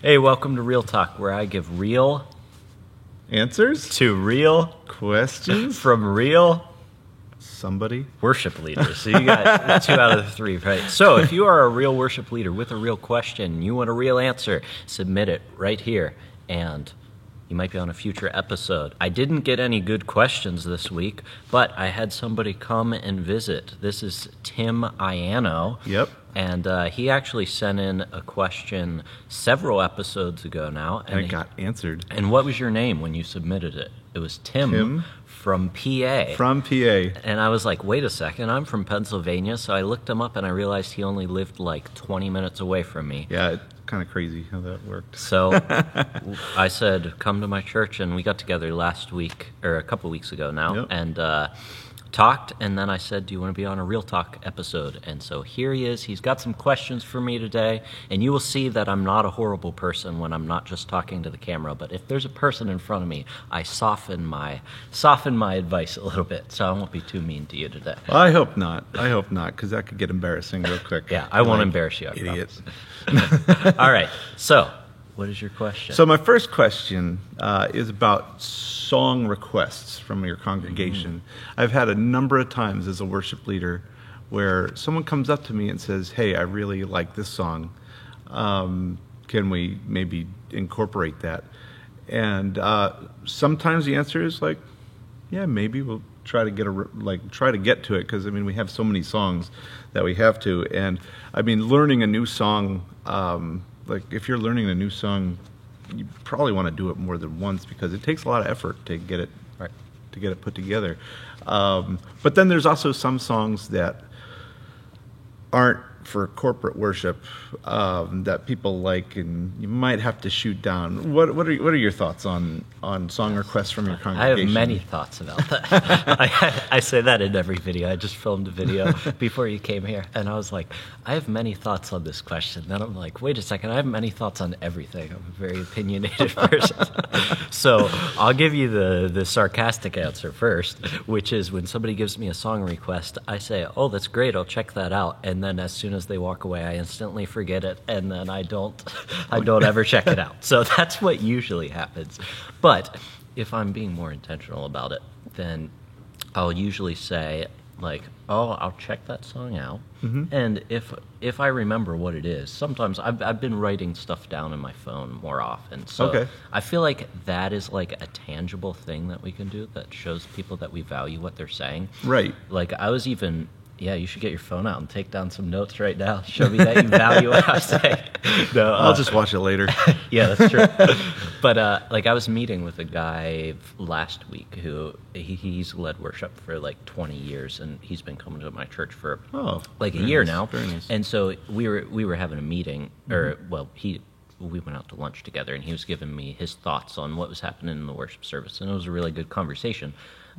Hey, welcome to Real Talk, where I give real Answers to real questions from real somebody. worship leaders. So you got 2 out of the 3, right? So if you are a real worship leader with a real question, you want a real answer, submit it right here, and you might be on a future episode. I didn't get any good questions this week, but I had somebody come and visit. This is Tim Ianno. Yep. And he actually sent in a question several episodes ago now. And it got answered. And what was your name when you submitted it? It was Tim from PA. From PA. And I was like, wait a second, I'm from Pennsylvania. So I looked him up and I realized he only lived like 20 minutes away from me. Yeah, it's kind of crazy how that worked. So I said, come to my church. And we got together last week, or a couple weeks ago now. Yep. And talked, and then I said, do you want to be on a Real Talk episode? And so here he is. He's got some questions for me today, and you will see that I'm not a horrible person when I'm not just talking to the camera, but if there's a person in front of me, I soften my advice a little bit, so I won't be too mean to you today. Well, I hope not, because that could get embarrassing real quick. Yeah, I won't embarrass you, I idiots. All right, so what is your question? So my first question is about song requests from your congregation. I've had a number of times as a worship leader where someone comes up to me and says, hey, I really like this song. Can we maybe incorporate that? And sometimes the answer is like, yeah, maybe we'll try to get to it, because I mean we have so many songs that we have to. And I mean, learning a new song, like if you're learning a new song, you probably want to do it more than once, because it takes a lot of effort to get it put together. But then there's also some songs that aren't for corporate worship that people like, and you might have to shoot down. What are your thoughts on song requests from your congregation? I have many thoughts about that. I say that in every video. I just filmed a video before you came here, and I was like, I have many thoughts on this question. Then I'm like, wait a second, I have many thoughts on everything. I'm a very opinionated person. So I'll give you the sarcastic answer first, which is when somebody gives me a song request, I say, oh, that's great, I'll check that out. And then as soon as they walk away, I instantly forget it, and then I don't ever check it out. So that's what usually happens. But if I'm being more intentional about it, then I'll usually say, like, oh, I'll check that song out. And if I remember what it is, sometimes I've been writing stuff down in my phone more often. So I feel like that is like a tangible thing that we can do that shows people that we value what they're saying. Right. Like I was even... Yeah, you should get your phone out and take down some notes right now. Show me that you value what I say. No, I'll just watch it later. Yeah, that's true. But like I was meeting with a guy last week who he's led worship for like 20 years, and he's been coming to my church for like a year now. Very nice. And so we were having a meeting, or we went out to lunch together, and he was giving me his thoughts on what was happening in the worship service, and it was a really good conversation.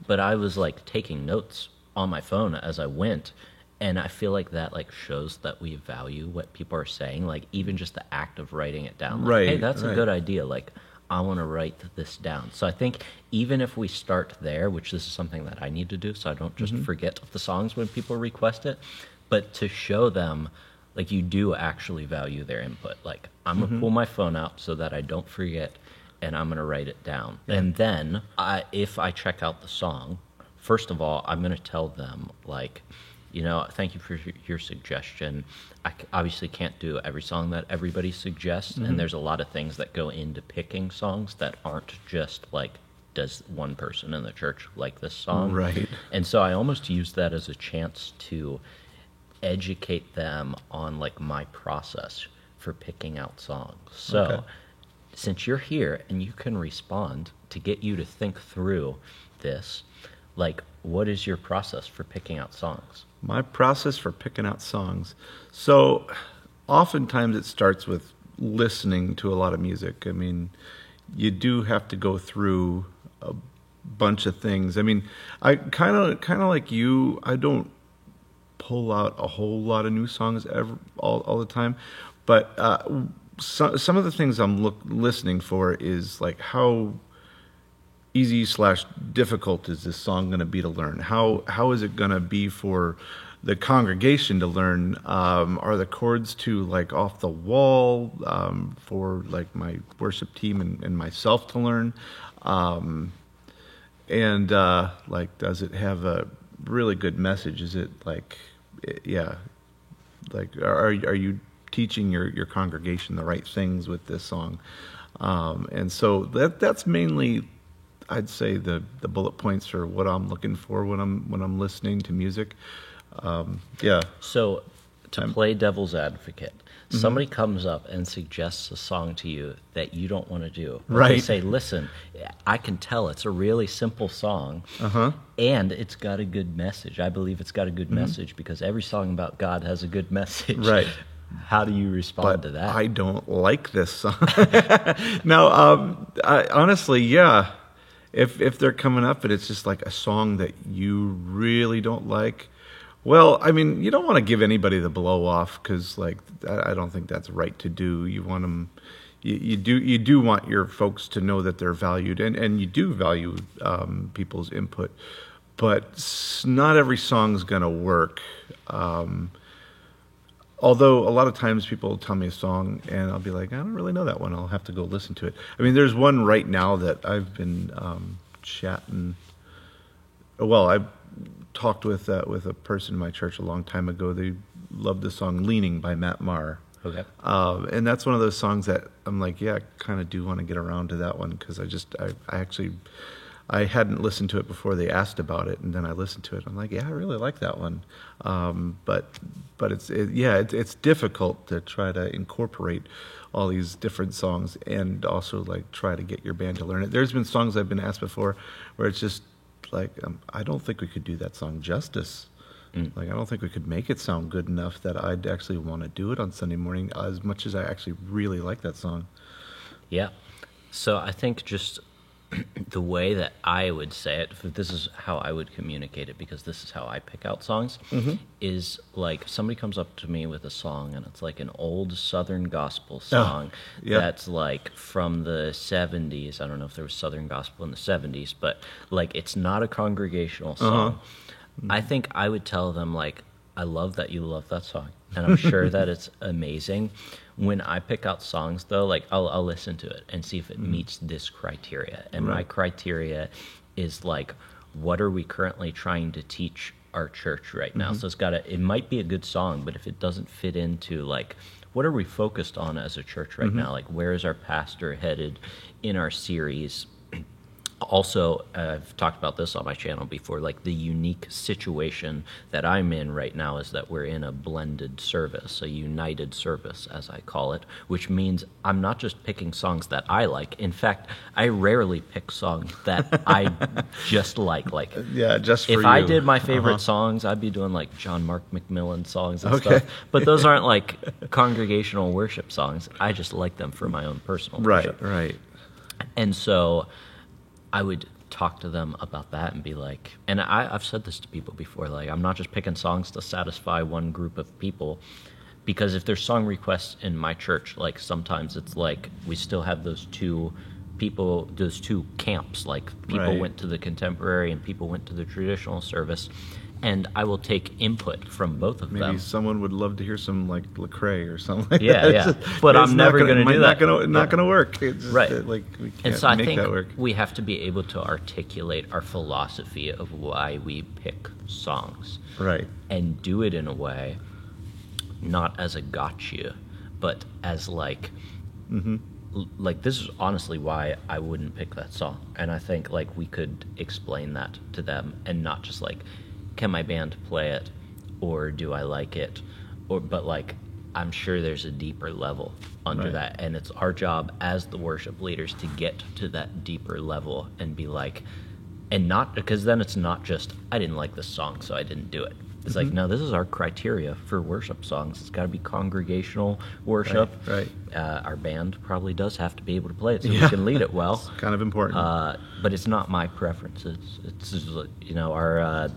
But I was like taking notes on my phone as I went, and I feel like that like shows that we value what people are saying, like even just the act of writing it down. Like, hey, that's a good idea. Like I want to write this down. So I think even if we start there, which this is something that I need to do, so I don't just forget the songs when people request it, but to show them like you do actually value their input. Like I'm gonna pull my phone out so that I don't forget, and I'm gonna write it down. Yeah. And then if I check out the song, first of all, I'm going to tell them, like, you know, thank you for your suggestion. I obviously can't do every song that everybody suggests, and there's a lot of things that go into picking songs that aren't just like, does one person in the church like this song? Right. And so I almost use that as a chance to educate them on, like, my process for picking out songs. So since you're here and you can respond to get you to think through this, like, what is your process for picking out songs? My process for picking out songs. So oftentimes it starts with listening to a lot of music. I mean, you do have to go through a bunch of things. I mean, I kind of like you, I don't pull out a whole lot of new songs all the time. But some of the things I'm listening for is like how easy/difficult is this song going to be to learn? How is it going to be for the congregation to learn? Are the chords too like off the wall for like my worship team and myself to learn? And like, does it have a really good message? Is it like, yeah, like are you teaching your congregation the right things with this song? And so that's mainly, I'd say, the bullet points for what I'm looking for when I'm listening to music. Yeah. So, to play devil's advocate, somebody comes up and suggests a song to you that you don't want to do. But Right. They say, listen, I can tell it's a really simple song, and it's got a good message. I believe it's got a good message because every song about God has a good message. Right. How do you respond to that? I don't like this song. No, honestly, yeah. If they're coming up and it's just like a song that you really don't like, well, I mean, you don't want to give anybody the blow off because, like, I don't think that's right to do. You want them, you do want your folks to know that they're valued, and you do value people's input, but not every song's gonna work. Although a lot of times people tell me a song and I'll be like, I don't really know that one. I'll have to go listen to it. I mean, there's one right now that I've been chatting. Well, I talked with a person in my church a long time ago. They loved the song "Leaning" by Matt Maher. Okay. And that's one of those songs that I'm like, yeah, I kind of do want to get around to that one because I hadn't listened to it before they asked about it, and then I listened to it. I'm like, yeah, I really like that one. But it's difficult to try to incorporate all these different songs and also like try to get your band to learn it. There's been songs I've been asked before where it's just like, I don't think we could do that song justice. Like, I don't think we could make it sound good enough that I'd actually want to do it on Sunday morning as much as I actually really like that song. Yeah. So I think just the way that I would say it, this is how I would communicate it because this is how I pick out songs, is like somebody comes up to me with a song and it's like an old Southern gospel song that's like from the 70s. I don't know if there was Southern gospel in the 70s, but like it's not a congregational song. I think I would tell them like, I love that you love that song, and I'm sure that it's amazing. When I pick out songs, though, like I'll listen to it and see if it meets this criteria. And my criteria is like, what are we currently trying to teach our church right now? So it might be a good song, but if it doesn't fit into like, what are we focused on as a church right now? Like, where is our pastor headed in our series? Also, I've talked about this on my channel before, like the unique situation that I'm in right now is that we're in a blended service, a united service, as I call it, which means I'm not just picking songs that I like. In fact, I rarely pick songs that I just like. Like, Yeah, just for if you. I did my favorite songs, I'd be doing like John Mark McMillan songs and stuff. But those aren't like congregational worship songs. I just like them for my own personal worship. Right. And so I would talk to them about that and be like, and I've said this to people before, like, I'm not just picking songs to satisfy one group of people, because if there's song requests in my church, like sometimes it's like we still have those two camps, like people went to the contemporary and people went to the traditional service, and I will take input from both of them. Maybe someone would love to hear some like Lecrae or something like that. Yeah. But I'm never going to do that. Not going to work. It's just, Right. Like, we can't And so I make think that work. we have to be able to articulate our philosophy of why we pick songs. Right. And do it in a way, not as a gotcha, but as like, like this is honestly why I wouldn't pick that song. And I think like we could explain that to them and not just like, can my band play it, or do I like it, but like I'm sure there's a deeper level under that, and it's our job as the worship leaders to get to that deeper level and be like, and not because then it's not just I didn't like this song so I didn't do it. It's like, no, this is our criteria for worship songs. It's got to be congregational worship. Right. Our band probably does have to be able to play it so we can lead it well. It's kind of important. But it's not my preference. It's our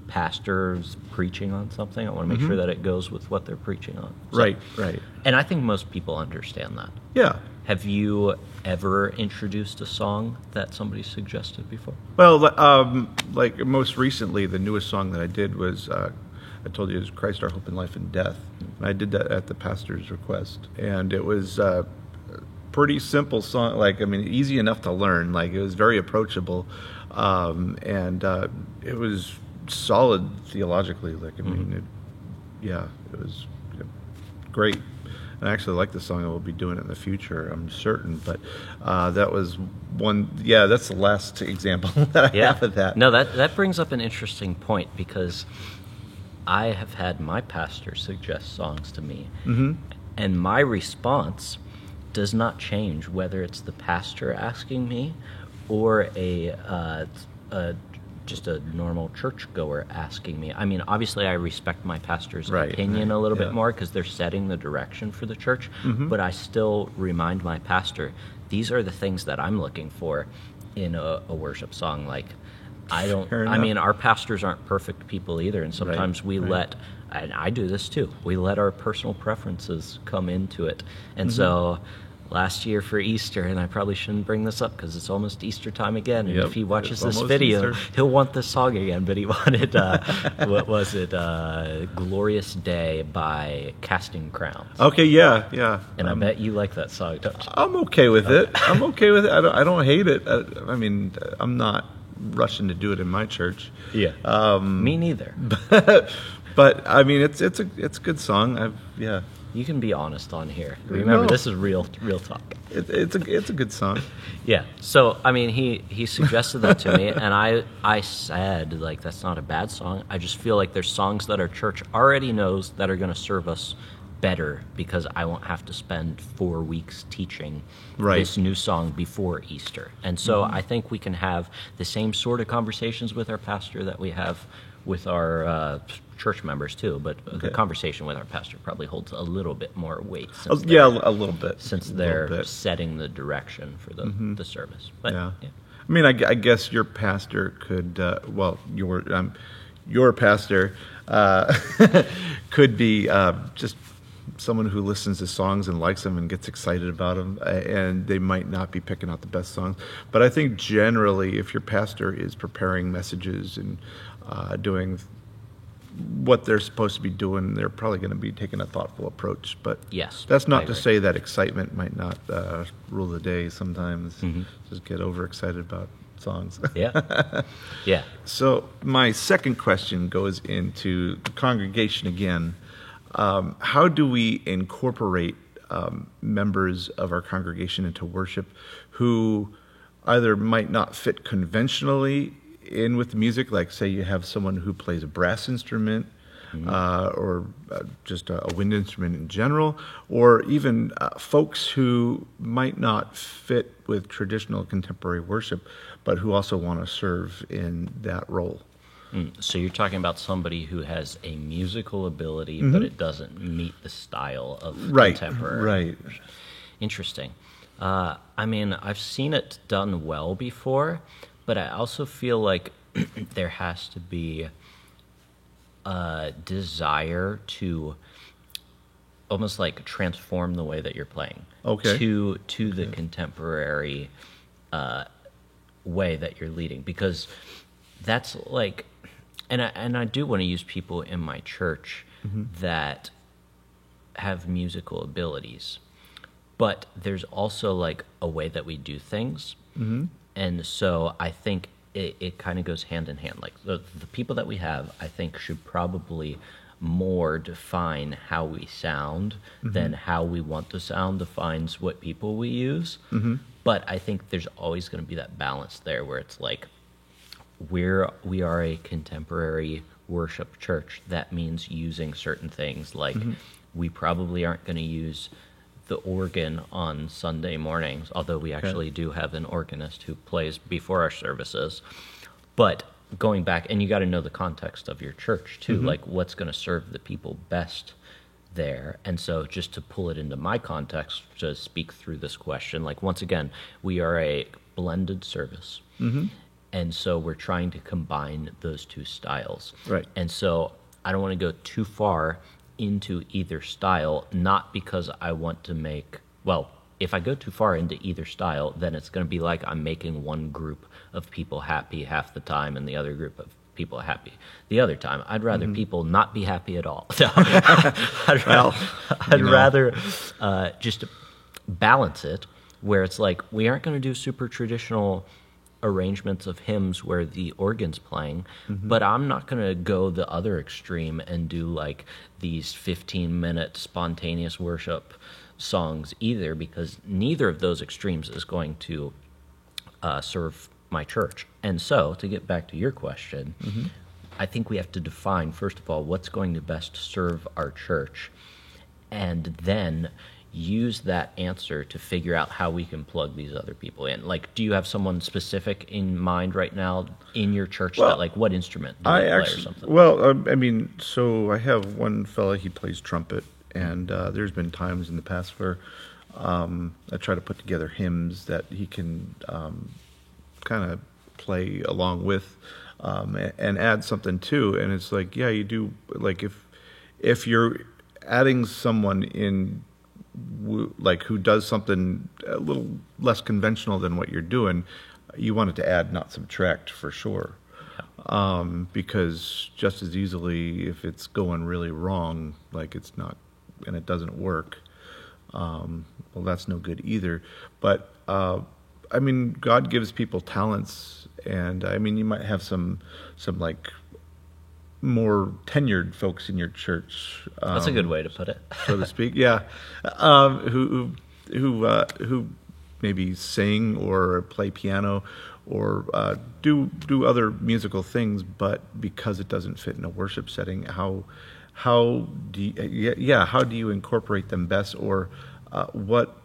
pastor's preaching on something. I want to make sure that it goes with what they're preaching on. So, Right. And I think most people understand that. Yeah. Have you ever introduced a song that somebody suggested before? Well, like most recently, the newest song that I did was I told you it was Christ, our hope in life and death. And I did that at the pastor's request. And it was pretty simple song, like, I mean, easy enough to learn. Like, it was very approachable, and it was solid theologically. Like, I mean, it was great. And I actually like the song. I will be doing it in the future, I'm certain. But that was one. Yeah, that's the last example that I have of that. No, that brings up an interesting point, because I have had my pastor suggest songs to me, and my response does not change whether it's the pastor asking me or just a normal churchgoer asking me. I mean, obviously I respect my pastor's opinion a little bit more, because they're setting the direction for the church, but I still remind my pastor, these are the things that I'm looking for in a worship song. Like, I mean, our pastors aren't perfect people either, and sometimes we let, and I do this too, we let our personal preferences come into it. And so last year for Easter, and I probably shouldn't bring this up because it's almost Easter time again, and if he watches this video, he'll want this song again, but he wanted, what was it, Glorious Day by Casting Crowns. Okay, yeah. And I bet you like that song, don't you? I'm okay with it. I'm okay with it. I don't hate it. I mean, I'm not rushing to do it in my church. Yeah. Me neither. But I mean, it's a good song. You can be honest on here. Remember, this is real talk. It's a good song. Yeah. So I mean, he suggested that to me, and I said, like, that's not a bad song. I just feel like there's songs that our church already knows that are going to serve us better, because I won't have to spend 4 weeks teaching this new song before Easter. And so I think we can have the same sort of conversations with our pastor that we have with our church members too, but the conversation with our pastor probably holds a little bit more weight. A little bit. Since they're setting the direction for the service. But, I mean, I guess your pastor could, your pastor could be just someone who listens to songs and likes them and gets excited about them, and they might not be picking out the best songs. But I think generally, if your pastor is preparing messages and doing what they're supposed to be doing, they're probably going to be taking a thoughtful approach. But that's not to say that excitement might not rule the day sometimes. Just get overexcited about songs. Yeah. So my second question goes into the congregation again. How do we incorporate members of our congregation into worship who either might not fit conventionally in with the music, like say you have someone who plays a brass instrument or just a wind instrument in general, or even folks who might not fit with traditional contemporary worship, but who also want to serve in that role? So you're talking about somebody who has a musical ability, but it doesn't meet the style of contemporary. Right. Interesting. I mean, I've seen it done well before, but I also feel like there has to be a desire to almost like transform the way that you're playing to the contemporary way that you're leading, because that's like, and I do want to use people in my church that have musical abilities, but there's also like a way that we do things. And so I think it kind of goes hand in hand. Like the people that we have, I think, should probably more define how we sound than how we want to sound defines what people we use. But I think there's always going to be that balance there where it's like, we are a contemporary worship church. That means using certain things. Like we probably aren't going to use the organ on Sunday mornings, although we actually do have an organist who plays before our services. But going back, and you got to know the context of your church too, like what's going to serve the people best there. And so just to pull it into my context to speak through this question, like once again, we are a blended service. And so we're trying to combine those two styles. Right. And so I don't want to go too far into either style, not because I want to make, well, if I go too far into either style, then it's going to be like I'm making one group of people happy half the time and the other group of people happy. The other time, I'd rather people not be happy at all. No, I'd rather just balance it, where it's like we aren't going to do super traditional arrangements of hymns where the organ's playing, but I'm not going to go the other extreme and do like these 15-minute spontaneous worship songs either, because neither of those extremes is going to serve my church. And so, to get back to your question, I think we have to define, first of all, what's going to best serve our church, and then use that answer to figure out how we can plug these other people in. Like, do you have someone specific in mind right now in your church that, like, what instrument do they play or something? Well, I mean, so I have one fella, he plays trumpet, and there's been times in the past where I try to put together hymns that he can kind of play along with and add something to. And it's like, yeah, you do, like, if you're adding someone in, like, who does something a little less conventional than what you're doing, you want it to add, not subtract, for sure. Because just as easily, if it's going really wrong, like it's not, and it doesn't work, well, that's no good either. But I mean, God gives people talents, and I mean, you might have some like more tenured folks in your church. That's a good way to put it, so to speak. Yeah, who maybe sing or play piano or do other musical things, but because it doesn't fit in a worship setting, how do you incorporate them best, or what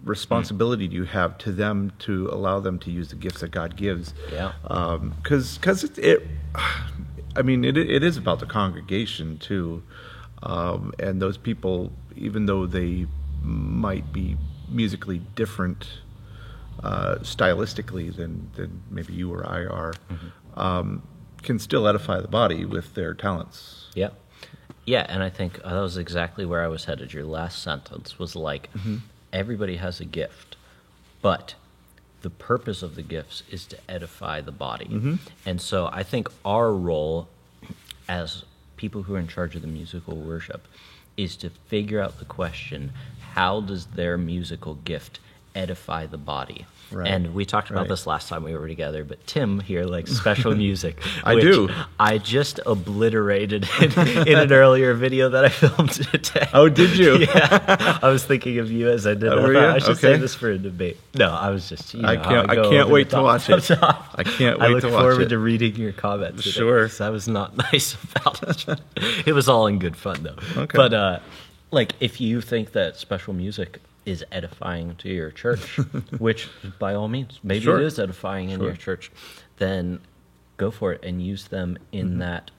responsibility do you have to them to allow them to use the gifts that God gives? Yeah. Because I mean, it is about the congregation too, and those people, even though they might be musically different stylistically than maybe you or I are, can still edify the body with their talents. Yeah. Yeah, and I think that was exactly where I was headed. Your last sentence was like, everybody has a gift, but the purpose of the gifts is to edify the body. And so I think our role as people who are in charge of the musical worship is to figure out the question, how does their musical gift edify the body? Right. And we talked about this last time we were together, but Tim here likes special music. I do. I just obliterated in an earlier video that I filmed today. Oh, did you? Yeah. I was thinking of you as I did. I should say this for a debate. No, I was just, I can't wait to watch it. I can't wait to watch it. I look forward to reading your comments today. Sure. I was not nice about it. It was all in good fun, though. Okay. But, like, if you think that special music is edifying to your church, which by all means, maybe it is edifying in your church, then go for it and use them in that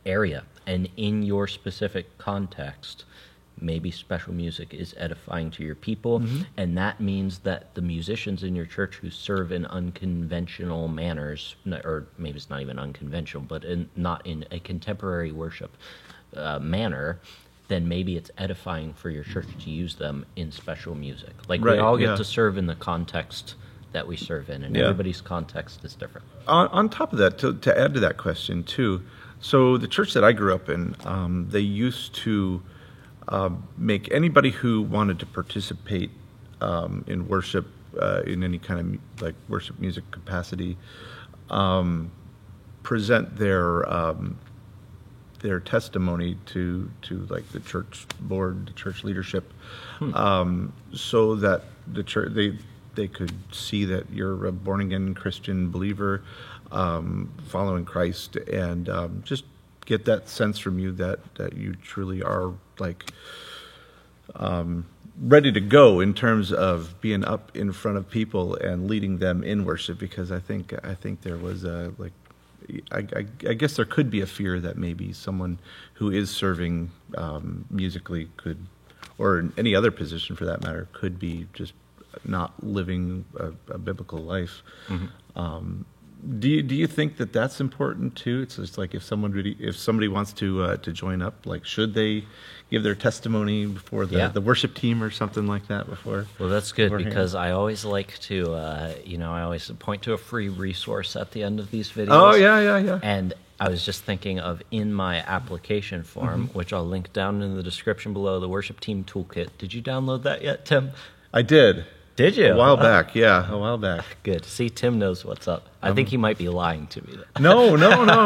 area. And in your specific context, maybe special music is edifying to your people, and that means that the musicians in your church who serve in unconventional manners, or maybe it's not even unconventional, but not in a contemporary worship manner, then maybe it's edifying for your church to use them in special music. Like, we all get to serve in the context that we serve in, and everybody's context is different. On top of that, to add to that question, too, so the church that I grew up in, they used to make anybody who wanted to participate in worship, in any kind of like worship music capacity, present their testimony to like the church board, the church leadership, so that the church they could see that you're a born again Christian believer, following Christ, and just get that sense from you that you truly are like ready to go in terms of being up in front of people and leading them in worship. Because I think there was a like. I guess there could be a fear that maybe someone who is serving musically could, or in any other position for that matter, could be just not living a biblical life. Do you think that that's important too? It's just like if somebody wants to join up, like should they give their testimony before the worship team or something like that before? Well, that's good because I always like to, I always point to a free resource at the end of these videos. Oh, yeah. And I was just thinking of in my application form, which I'll link down in the description below, the Worship Team Toolkit. Did you download that yet, Tim? I did. Did you? A while back, yeah, a while back. Good. See, Tim knows what's up. I think he might be lying to me. No,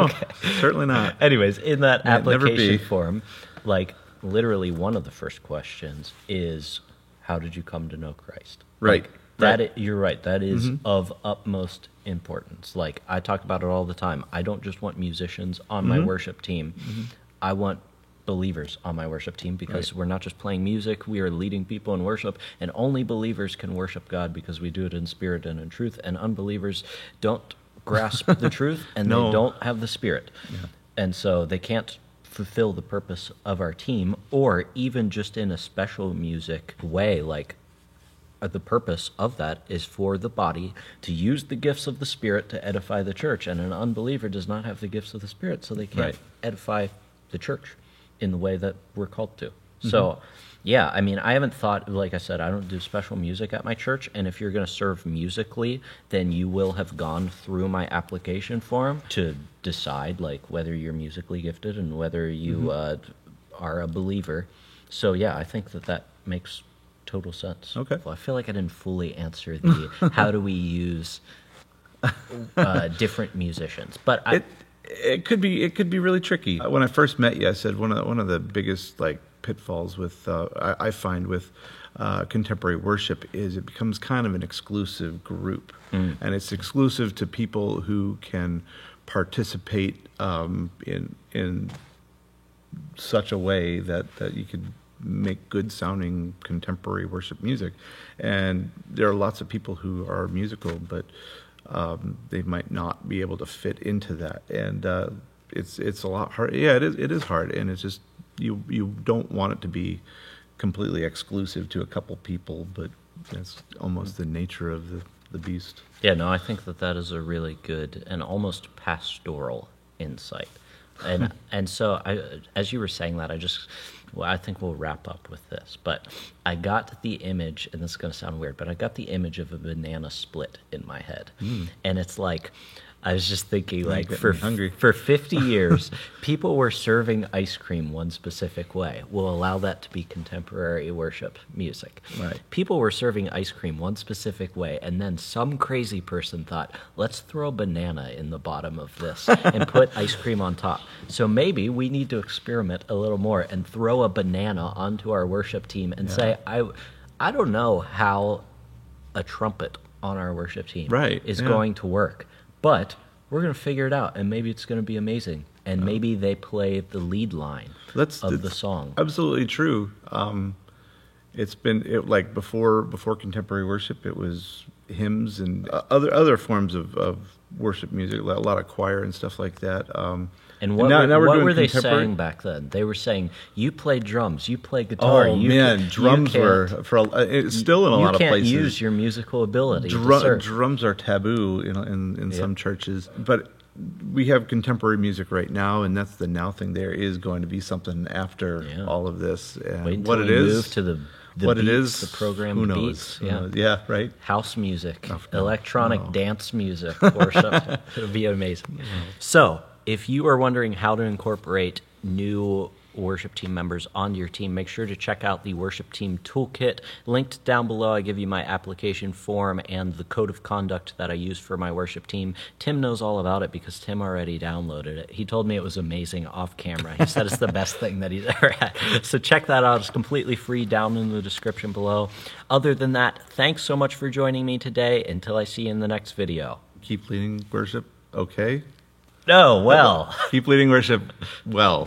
okay. Certainly not. Anyways, in that application form, like literally one of the first questions is, how did you come to know Christ? Right. Like, you're right. That is of utmost importance. Like I talk about it all the time. I don't just want musicians on my worship team. I want believers on my worship team because we're not just playing music, we are leading people in worship, and only believers can worship God because we do it in spirit and in truth, and unbelievers don't grasp the truth and they don't have the spirit. And so they can't fulfill the purpose of our team, or even just in a special music way, like the purpose of that is for the body to use the gifts of the Spirit to edify the church, and an unbeliever does not have the gifts of the Spirit, so they can't edify the church in the way that we're called to. So, yeah, I mean, I haven't thought, like I said, I don't do special music at my church, and if you're going to serve musically, then you will have gone through my application form to decide, like, whether you're musically gifted and whether you are a believer. So, yeah, I think that makes total sense. Okay. Well, I feel like I didn't fully answer the how do we use different musicians, but it could be really tricky. When I first met you, I said one of the biggest like pitfalls with I find with contemporary worship is it becomes kind of an exclusive group, and it's exclusive to people who can participate in such a way that you could make good sounding contemporary worship music. And there are lots of people who are musical, but they might not be able to fit into that. And it's a lot hard. Yeah, it is hard. And it's just, you don't want it to be completely exclusive to a couple people, but that's almost the nature of the beast. Yeah, no, I think that is a really good and almost pastoral insight. And so as you were saying that, I think we'll wrap up with this, but I got the image, and this is going to sound weird, but I got the image of a banana split in my head. And it's like, I was just thinking, like, for 50 years, people were serving ice cream one specific way. We'll allow that to be contemporary worship music. Right. People were serving ice cream one specific way, and then some crazy person thought, let's throw a banana in the bottom of this and put ice cream on top. So maybe we need to experiment a little more and throw a banana onto our worship team and say, I don't know how a trumpet on our worship team is going to work, but we're going to figure it out, and maybe it's going to be amazing. And maybe they play the lead line of the song. Absolutely true. It's been like before contemporary worship, it was hymns and other forms of worship music, a lot of choir and stuff like that. And what were they saying back then? They were saying, you play drums, you play guitar. Oh, drums were, still in a lot of places. You can't use your musical ability to serve. Drums are taboo in some churches. But we have contemporary music right now, and that's the now thing. There is going to be something after all of this. And what it is, move to the what beats, it is, the program who knows? Beats. Who knows? Yeah, right. House music, electronic dance music, or something. It'll be amazing. So, if you are wondering how to incorporate new worship team members onto your team, make sure to check out the Worship Team Toolkit. Linked down below, I give you my application form and the code of conduct that I use for my worship team. Tim knows all about it because Tim already downloaded it. He told me it was amazing off camera. He said it's the best thing that he's ever had. So check that out. It's completely free down in the description below. Other than that, thanks so much for joining me today. Until I see you in the next video. Keep leading worship, okay? No, well. Keep leading worship well.